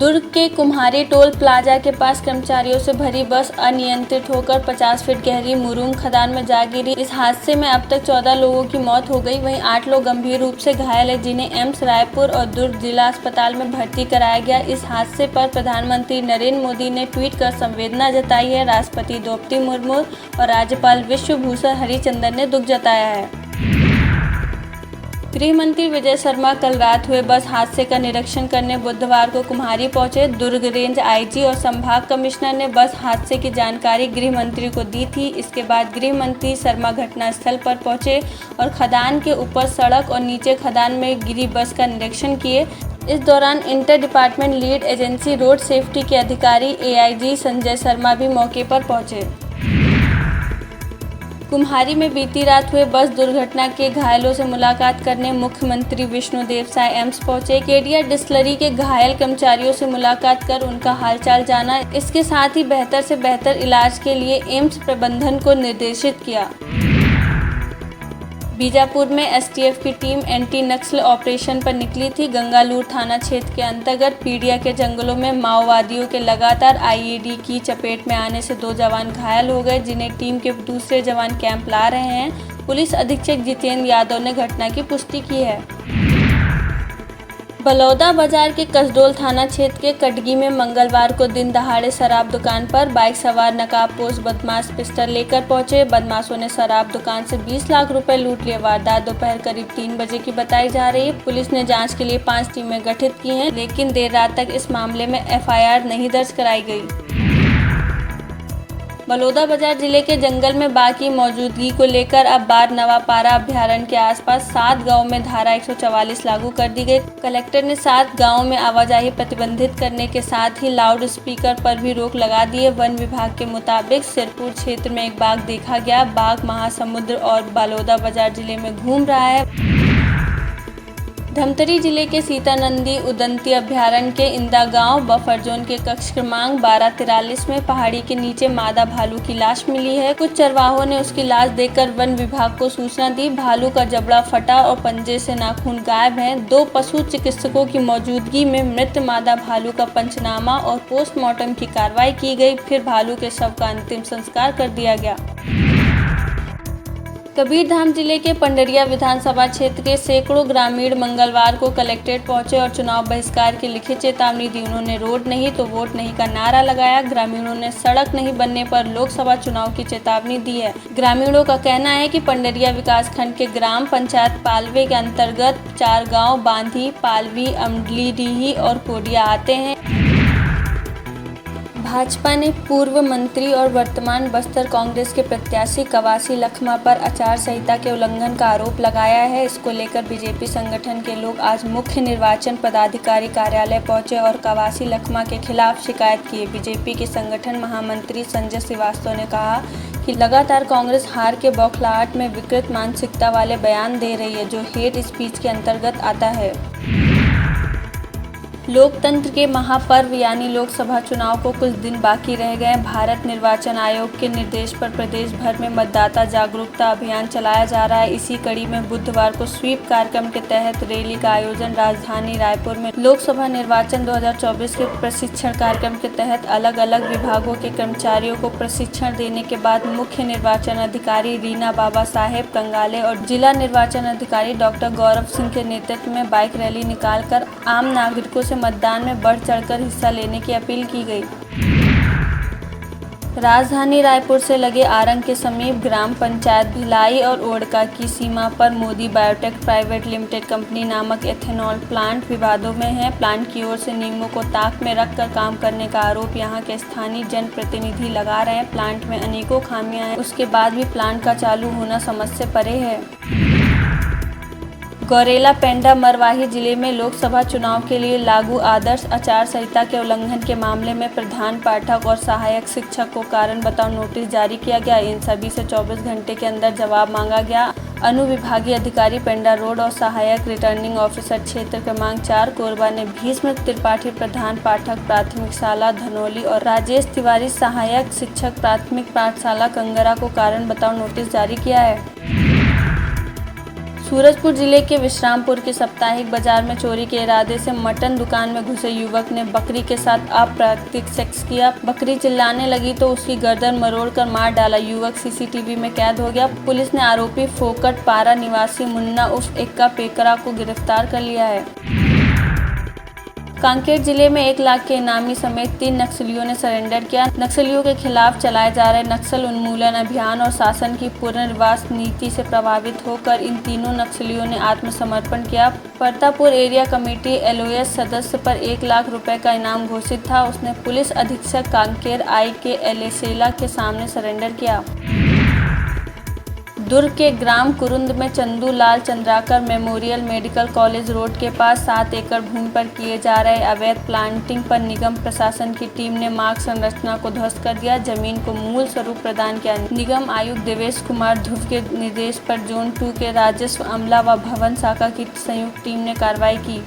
दुर्ग के कुम्हारी toll plaza के पास कर्मचारियों से भरी बस अनियंत्रित होकर 50 फीट गहरी मुरूम खदान में जा गिरी। इस हादसे में अब तक 14 लोगों की मौत हो गई। वहीं 8 लोग गंभीर रूप से घायल हैं, जिन्हें एम्स रायपुर और दुर्ग जिला अस्पताल में भर्ती कराया गया। इस हादसे पर प्रधानमंत्री नरेंद्र मोदी ने ट्वीट कर संवेदना जताई है। राष्ट्रपति द्रौपदी मुर्मू और राज्यपाल विश्वभूषण हरिचंदन ने दुख जताया है। गृह मंत्री विजय शर्मा कल रात हुए बस हादसे का निरीक्षण करने बुधवार को कुम्हारी पहुंचे। दुर्ग रेंज आईजी और संभाग कमिश्नर ने बस हादसे की जानकारी गृह मंत्री को दी थी। इसके बाद गृह मंत्री शर्मा घटनास्थल पर पहुंचे और खदान के ऊपर सड़क और नीचे खदान में गिरी बस का निरीक्षण किए। इस दौरान inter department lead agency road safety के अधिकारी एआईजी संजय शर्मा भी मौके पर पहुंचे। कुम्हारी में बीती रात हुए बस दुर्घटना के घायलों से मुलाकात करने मुख्यमंत्री विष्णुदेव साय एम्स पहुंचे। केडिया डिस्टिलरी के घायल कर्मचारियों से मुलाकात कर उनका हालचाल जाना। इसके साथ ही बेहतर से बेहतर इलाज के लिए एम्स प्रबंधन को निर्देशित किया। बीजापुर में एसटीएफ की टीम एंटी नक्सल ऑपरेशन पर निकली थी। गंगालूर थाना क्षेत्र के अंतर्गत पीडिया के जंगलों में माओवादियों के लगातार आईईडी की चपेट में आने से 2 जवान घायल हो गए, जिन्हें टीम के दूसरे जवान कैंप ला रहे हैं। पुलिस अधीक्षक जितेंद्र यादव ने घटना की पुष्टि की है। बलौदा बाजार के कसडोल थाना क्षेत्र के कटगी में मंगलवार को दिन दहाड़े शराब दुकान पर बाइक सवार नकाबपोश बदमाश पिस्टल लेकर पहुंचे। बदमाशों ने शराब दुकान से 20 लाख रुपए लूट लिए। वारदात दोपहर करीब 3 बजे की बताई जा रही है। पुलिस ने जांच के लिए 5 टीमें गठित की हैं, लेकिन देर रात तक इस मामले में एफआईआर नहीं दर्ज कराई गई। बलौदा बाजार जिले के जंगल में बाघ की मौजूदगी को लेकर अब बार नवापारा अभ्यारण्य के आसपास 7 गांवों में धारा 144 लागू कर दी गई। कलेक्टर ने 7 गांवों में आवाजाही प्रतिबंधित करने के साथ ही लाउड स्पीकर पर भी रोक लगा दी है। वन विभाग के मुताबिक सिरपुर क्षेत्र में एक बाघ देखा गया। बाघ महासमुंद और बलौदा बाजार जिले में घूम रहा है। धमतरी जिले के सीतानंदी उदंती अभ्यारण्य के इंदा गांव बफर जोन के कक्ष क्रमांक 1243 में पहाड़ी के नीचे मादा भालू की लाश मिली है। कुछ चरवाहों ने उसकी लाश देखकर वन विभाग को सूचना दी। भालू का जबड़ा फटा और पंजे से नाखून गायब हैं। 2 पशु चिकित्सकों की मौजूदगी में मृत मादा भालू का पंचनामा और पोस्टमार्टम की कार्रवाई की गई। फिर भालू के शव का अंतिम संस्कार कर दिया गया। कबीरधाम जिले के पंडरिया विधानसभा क्षेत्र के सैकड़ों ग्रामीण मंगलवार को कलेक्ट्रेट पहुंचे और चुनाव बहिष्कार की लिखित चेतावनी दी। उन्होंने रोड नहीं तो वोट नहीं का नारा लगाया। ग्रामीणों ने सड़क नहीं बनने पर लोकसभा चुनाव की चेतावनी दी है। ग्रामीणों का कहना है कि पंडरिया विकासखंड के ग्राम पंचायत पालवे के अंतर्गत 4 गाँव बांधी, पालवी, अमडलीडीही और कोडिया आते हैं। भाजपा ने पूर्व मंत्री और वर्तमान बस्तर कांग्रेस के प्रत्याशी कवासी लखमा पर आचार संहिता के उल्लंघन का आरोप लगाया है। इसको लेकर बीजेपी संगठन के लोग आज मुख्य निर्वाचन पदाधिकारी कार्यालय पहुंचे और कवासी लखमा के खिलाफ शिकायत की। बीजेपी के संगठन महामंत्री संजय श्रीवास्तव ने कहा कि लगातार कांग्रेस हार के बौखलाहट में विकृत मानसिकता वाले बयान दे रही है, जो हेट स्पीच के अंतर्गत आता है। लोकतंत्र के महापर्व यानी लोकसभा चुनाव को कुछ दिन बाकी रह गए। भारत निर्वाचन आयोग के निर्देश पर प्रदेश भर में मतदाता जागरूकता अभियान चलाया जा रहा है। इसी कड़ी में बुधवार को स्वीप कार्यक्रम के तहत रैली का आयोजन राजधानी रायपुर में लोकसभा निर्वाचन 2024 के प्रशिक्षण कार्यक्रम के तहत अलग अलग विभागों के कर्मचारियों को प्रशिक्षण देने के बाद मुख्य निर्वाचन अधिकारी रीना बाबा साहेब कंगाले और जिला निर्वाचन अधिकारी डॉक्टर गौरव सिंह के नेतृत्व में बाइक रैली निकालकर आम नागरिकों से मतदान में बढ़ चढ़कर हिस्सा लेने की अपील की गई। राजधानी रायपुर से लगे आरंग के समीप ग्राम पंचायत भिलाई और ओडका की सीमा पर Modi biotech private limited company नामक एथेनॉल प्लांट विवादों में है। प्लांट की ओर से नियमों को ताक में रखकर काम करने का आरोप यहां के स्थानीय जनप्रतिनिधि लगा रहे हैं। प्लांट में अनेकों खामियां हैं, उसके बाद भी प्लांट का चालू होना समझ से परे है। गौरेला पेंड्रा मरवाही जिले में लोकसभा चुनाव के लिए लागू आदर्श आचार संहिता के उल्लंघन के मामले में प्रधान पाठक और सहायक शिक्षक को कारण बताओ नोटिस जारी किया गया। इन सभी से 24 घंटे के अंदर जवाब मांगा गया। अनुविभागीय अधिकारी पेंड्रा रोड और सहायक रिटर्निंग ऑफिसर क्षेत्र क्रमांक 4 कोरबा ने भीष्म त्रिपाठी प्रधान पाठक प्राथमिक शाला धनौली और राजेश तिवारी सहायक शिक्षक प्राथमिक पाठशाला कंगरा को कारण बताओ नोटिस जारी किया है। सूरजपुर जिले के विश्रामपुर के साप्ताहिक बाजार में चोरी के इरादे से मटन दुकान में घुसे युवक ने बकरी के साथ अप्राकृतिक सेक्स किया। बकरी चिल्लाने लगी तो उसकी गर्दन मरोड़कर मार डाला। युवक सीसीटीवी में कैद हो गया। पुलिस ने आरोपी फोकट पारा निवासी मुन्ना उर्फ एक्का पेकरा को गिरफ्तार कर लिया है। कांकेर जिले में 1 लाख के इनामी समेत 3 नक्सलियों ने सरेंडर किया। नक्सलियों के खिलाफ चलाए जा रहे नक्सल उन्मूलन अभियान और शासन की पुनर्वास नीति से प्रभावित होकर इन तीनों नक्सलियों ने आत्मसमर्पण किया। परतापुर एरिया कमेटी एलओएस सदस्य पर 1 लाख रुपए का इनाम घोषित था। उसने पुलिस अधीक्षक कांकेर आई.के. एलेसेला के सामने सरेंडर किया। दुर्ग के ग्राम कुरुंद में Chandu Lal Chandrakar memorial medical college road के पास 7 एकड़ भूमि पर किए जा रहे अवैध प्लांटिंग पर निगम प्रशासन की टीम ने मार्ग संरचना को ध्वस्त कर दिया। जमीन को मूल स्वरूप प्रदान किया। निगम आयुक्त देवेश कुमार ध्रुव के निर्देश पर जोन 2 के राजस्व, अमला व भवन शाखा की संयुक्त टीम ने कार्रवाई की।